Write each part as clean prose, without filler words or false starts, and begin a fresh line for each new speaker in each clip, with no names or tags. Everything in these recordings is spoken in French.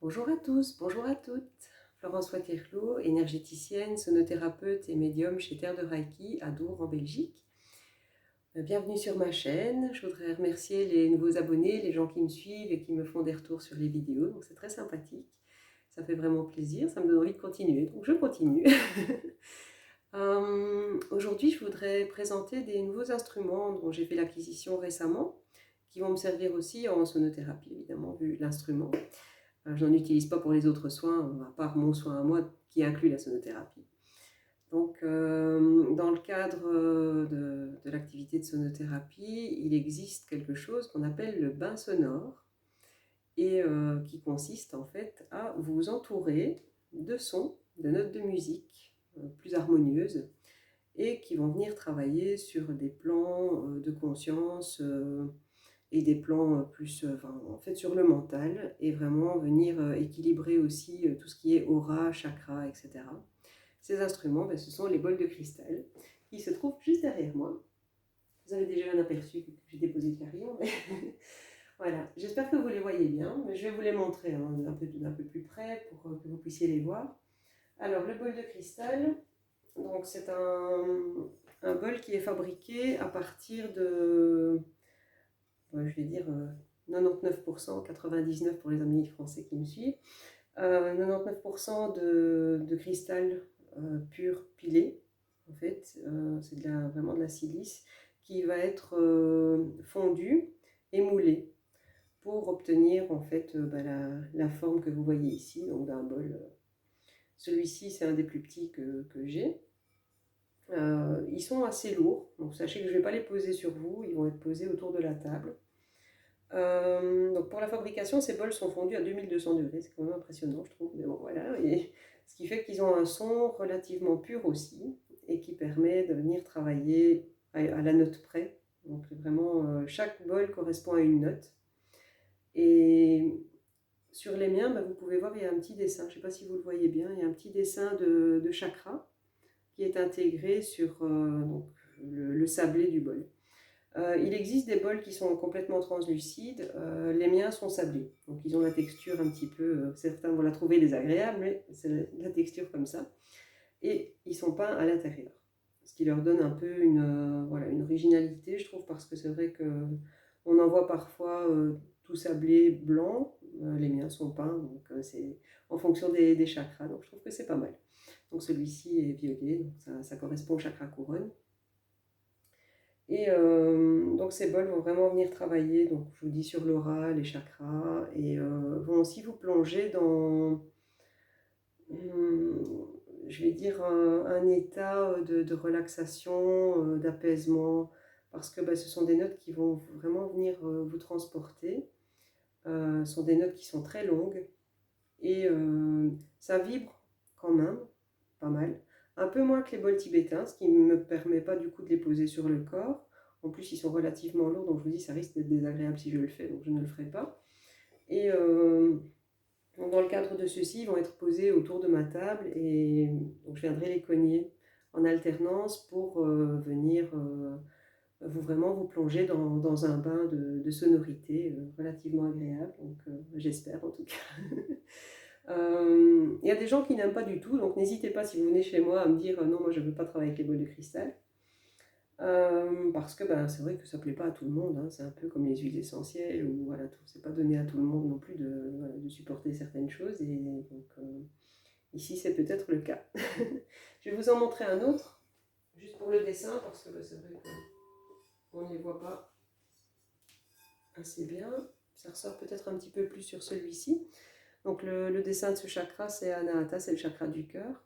Bonjour à tous, bonjour à toutes. Florence Waterloo, énergéticienne, sonothérapeute et médium chez Terre de Reiki à Dour en Belgique. Bienvenue sur ma chaîne. Je voudrais remercier les nouveaux abonnés, les gens qui me suivent et qui me font des retours sur les vidéos. Donc c'est très sympathique. Ça fait vraiment plaisir, ça me donne envie de continuer. Donc je continue. Aujourd'hui, je voudrais présenter des nouveaux instruments dont j'ai fait l'acquisition récemment, qui vont me servir aussi en sonothérapie, évidemment, vu l'instrument. Je n'en utilise pas pour les autres soins, à part mon soin à moi qui inclut la sonothérapie. Donc, dans le cadre de l'activité de sonothérapie, il existe quelque chose qu'on appelle le bain sonore et qui consiste en fait à vous entourer de sons, de notes de musique plus harmonieuses et qui vont venir travailler sur des plans de conscience et des plans plus en fait sur le mental et vraiment venir équilibrer aussi tout ce qui est aura, chakra, etc. Ces instruments, ce sont les bols de cristal qui se trouvent juste derrière moi. Vous avez déjà un aperçu que j'ai déposé le carillon. Mais voilà, j'espère que vous les voyez bien, mais je vais vous les montrer un peu plus près pour que vous puissiez les voir. Alors, le bol de cristal, donc c'est un bol qui est fabriqué à partir de, je vais dire, 99%, 99% pour les amis français qui me suivent, 99% de cristal pur pilé. En fait, c'est vraiment de la silice qui va être fondue et moulée pour obtenir en fait la forme que vous voyez ici, donc d'un bol. Celui-ci, c'est un des plus petits que j'ai. Ils sont assez lourds, donc sachez que je ne vais pas les poser sur vous, ils vont être posés autour de la table. Donc pour la fabrication, ces bols sont fondus à 2200 degrés, c'est quand même impressionnant je trouve, mais bon voilà, et ce qui fait qu'ils ont un son relativement pur aussi, et qui permet de venir travailler à la note près. Donc vraiment, chaque bol correspond à une note. Et sur les miens, vous pouvez voir, il y a un petit dessin, je ne sais pas si vous le voyez bien, il y a un petit dessin de chakra qui est intégré sur donc, le sablé du bol. Il existe des bols qui sont complètement translucides, les miens sont sablés, donc ils ont la texture un petit peu, certains vont la trouver désagréable, mais c'est la texture comme ça, et ils sont peints à l'intérieur, ce qui leur donne un peu voilà, une originalité, je trouve, parce que c'est vrai qu'on en voit parfois tout sablé blanc, les miens sont peints, donc c'est en fonction des chakras, donc je trouve que c'est pas mal. Donc celui-ci est violet, donc ça correspond au chakra couronne. Et donc ces bols vont vraiment venir travailler, donc je vous dis sur l'aura, les chakras, et vont aussi vous plonger dans, je vais dire, un état de relaxation, d'apaisement, parce que ce sont des notes qui vont vraiment venir vous transporter. Ce sont des notes qui sont très longues, et ça vibre quand même, pas mal. Un peu moins que les bols tibétains, ce qui ne me permet pas du coup de les poser sur le corps. En plus, ils sont relativement lourds, donc je vous dis, ça risque d'être désagréable si je le fais, donc je ne le ferai pas. Et dans le cadre de ceux-ci, ils vont être posés autour de ma table, et donc je viendrai les cogner en alternance pour venir vraiment vous plonger dans un bain de sonorité relativement agréable, donc j'espère en tout cas. Il y a des gens qui n'aiment pas du tout, donc n'hésitez pas si vous venez chez moi à me dire non, moi je ne veux pas travailler avec les bols de cristal. Parce que c'est vrai que ça ne plaît pas à tout le monde, hein. C'est un peu comme les huiles essentielles, ou voilà, c'est pas donné à tout le monde non plus de supporter certaines choses, et donc ici c'est peut-être le cas. Je vais vous en montrer un autre, juste pour le dessin, parce que c'est vrai qu'on ne les voit pas assez bien. Ça ressort peut-être un petit peu plus sur celui-ci. Donc le dessin de ce chakra, c'est Anahata, c'est le chakra du cœur.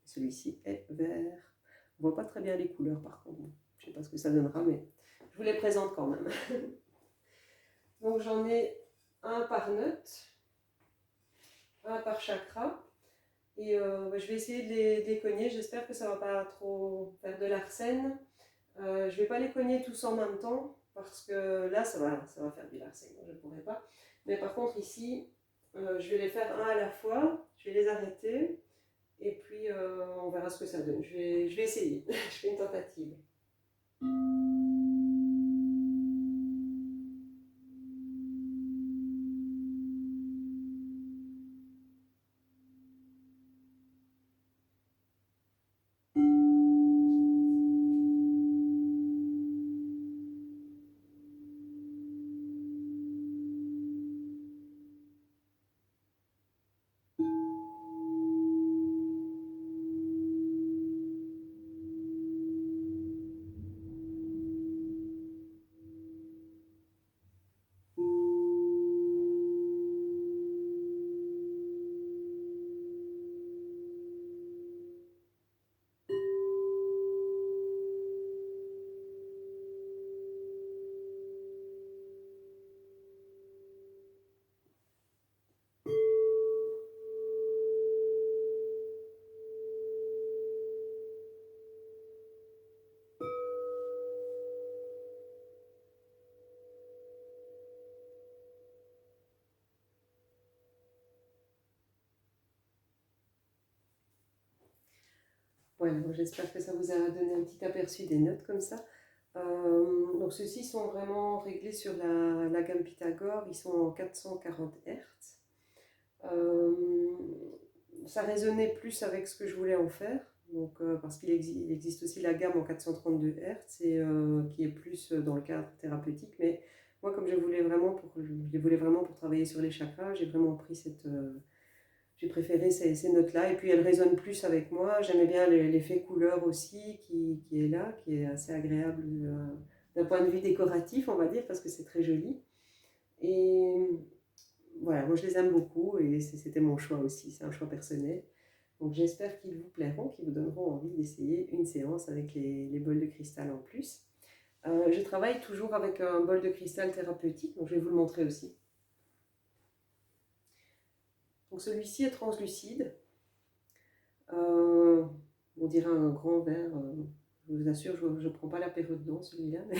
Celui-ci est vert. On ne voit pas très bien les couleurs par contre. Je ne sais pas ce que ça donnera, mais je vous les présente quand même. Donc j'en ai un par note, un par chakra. Et je vais essayer de les cogner. J'espère que ça ne va pas trop faire de l'arsène. Je ne vais pas les cogner tous en même temps, parce que là, ça va faire du l'arsène. Je ne pourrai pas. Mais par contre, ici, je vais les faire un à la fois. Je vais les arrêter. Et puis, on verra ce que ça donne. Je vais essayer. Je fais une tentative. Voilà, bon, j'espère que ça vous a donné un petit aperçu des notes comme ça. Donc ceux-ci sont vraiment réglés sur la gamme Pythagore, ils sont en 440 Hz. Euh, Ça résonnait plus avec ce que je voulais en faire, donc, parce il existe aussi la gamme en 432 Hz et, qui est plus dans le cadre thérapeutique. Mais moi, comme je voulais vraiment pour travailler sur les chakras, j'ai vraiment pris j'ai préféré ces notes-là. Et puis elles résonnent plus avec moi. J'aimais bien l'effet couleur aussi qui est là, qui est assez agréable d'un point de vue décoratif, on va dire, parce que c'est très joli. Et voilà, moi je les aime beaucoup et c'était mon choix aussi, c'est un choix personnel. Donc j'espère qu'ils vous plairont, qu'ils vous donneront envie d'essayer une séance avec les bols de cristal en plus. Je travaille toujours avec un bol de cristal thérapeutique, donc je vais vous le montrer aussi. Donc celui-ci est translucide. Euh, on dirait un grand verre. Je vous assure, je ne prends pas l'apéro dedans, celui-là. Mais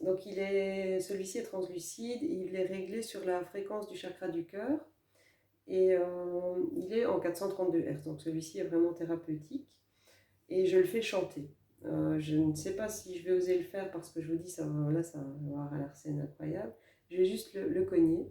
donc celui-ci est translucide, il est réglé sur la fréquence du chakra du cœur et il est en 432 Hz. Donc celui-ci est vraiment thérapeutique et je le fais chanter. Je ne sais pas si je vais oser le faire parce que je vous dis, ça va avoir l'air scène incroyable. Je vais juste le cogner.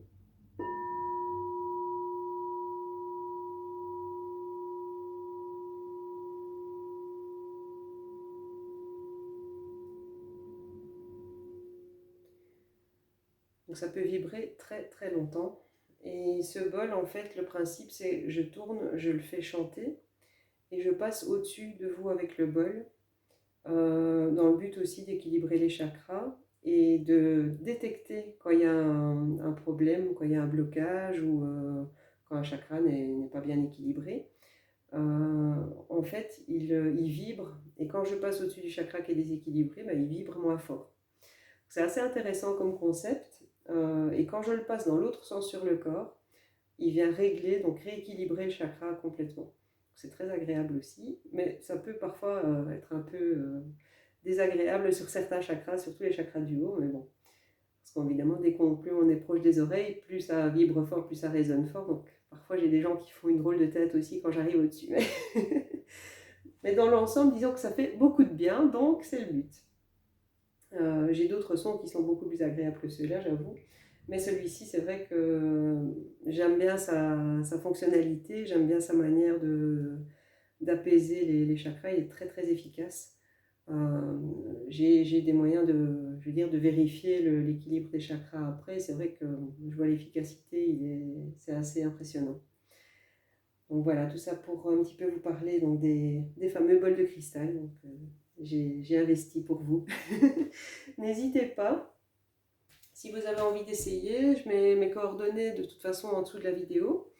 Donc ça peut vibrer très très longtemps. Et ce bol, en fait, le principe c'est je tourne, je le fais chanter et je passe au-dessus de vous avec le bol, dans le but aussi d'équilibrer les chakras et de détecter quand il y a un problème, quand il y a un blocage ou quand un chakra n'est pas bien équilibré. En fait, il vibre et quand je passe au-dessus du chakra qui est déséquilibré, ben, il vibre moins fort. C'est assez intéressant comme concept. Et quand je le passe dans l'autre sens sur le corps, il vient régler, donc rééquilibrer le chakra complètement. C'est très agréable aussi, mais ça peut parfois être un peu désagréable sur certains chakras, surtout les chakras du haut, mais bon. Parce qu'évidemment, plus on est proche des oreilles, plus ça vibre fort, plus ça résonne fort. Donc parfois j'ai des gens qui font une drôle de tête aussi quand j'arrive au-dessus. Mais dans l'ensemble, disons que ça fait beaucoup de bien, donc c'est le but. J'ai d'autres sons qui sont beaucoup plus agréables que ceux-là, j'avoue. Mais celui-ci, c'est vrai que j'aime bien sa fonctionnalité, j'aime bien sa manière d'apaiser les chakras, il est très très efficace. J'ai des moyens je veux dire, de vérifier l'équilibre des chakras après. C'est vrai que je vois l'efficacité, c'est assez impressionnant. Donc voilà, tout ça pour un petit peu vous parler donc des fameux bols de cristal. Donc, j'ai investi pour vous. N'hésitez pas. Si vous avez envie d'essayer, je mets mes coordonnées de toute façon en dessous de la vidéo.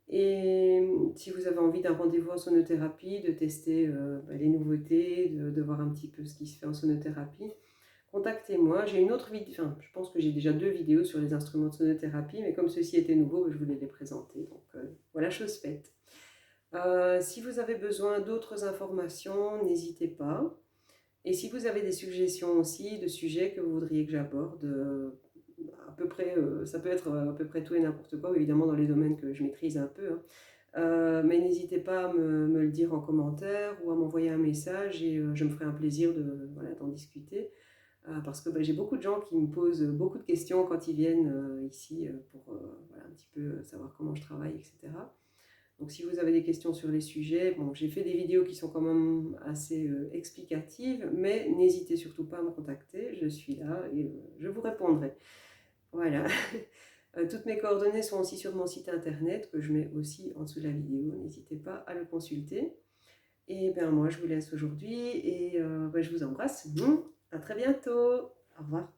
Et si vous avez envie d'un rendez-vous en sonothérapie, de tester les nouveautés, de voir un petit peu ce qui se fait en sonothérapie, contactez-moi. J'ai une autre vidéo, enfin, je pense que j'ai déjà 2 vidéos sur les instruments de sonothérapie, mais comme ceci était nouveau, je voulais les présenter. Donc voilà, chose faite. Si vous avez besoin d'autres informations, n'hésitez pas. Et si vous avez des suggestions aussi de sujets que vous voudriez que j'aborde, à peu près, ça peut être à peu près tout et n'importe quoi, évidemment dans les domaines que je maîtrise un peu, hein. Mais n'hésitez pas à me le dire en commentaire ou à m'envoyer un message et je me ferai un plaisir d'en discuter. Parce que j'ai beaucoup de gens qui me posent beaucoup de questions quand ils viennent ici pour un petit peu savoir comment je travaille, etc. Donc si vous avez des questions sur les sujets, bon, j'ai fait des vidéos qui sont quand même assez explicatives, mais n'hésitez surtout pas à me contacter, je suis là et je vous répondrai. Voilà. Toutes mes coordonnées sont aussi sur mon site internet que je mets aussi en dessous de la vidéo, n'hésitez pas à le consulter. Et bien moi je vous laisse aujourd'hui et je vous embrasse. À très bientôt. Au revoir.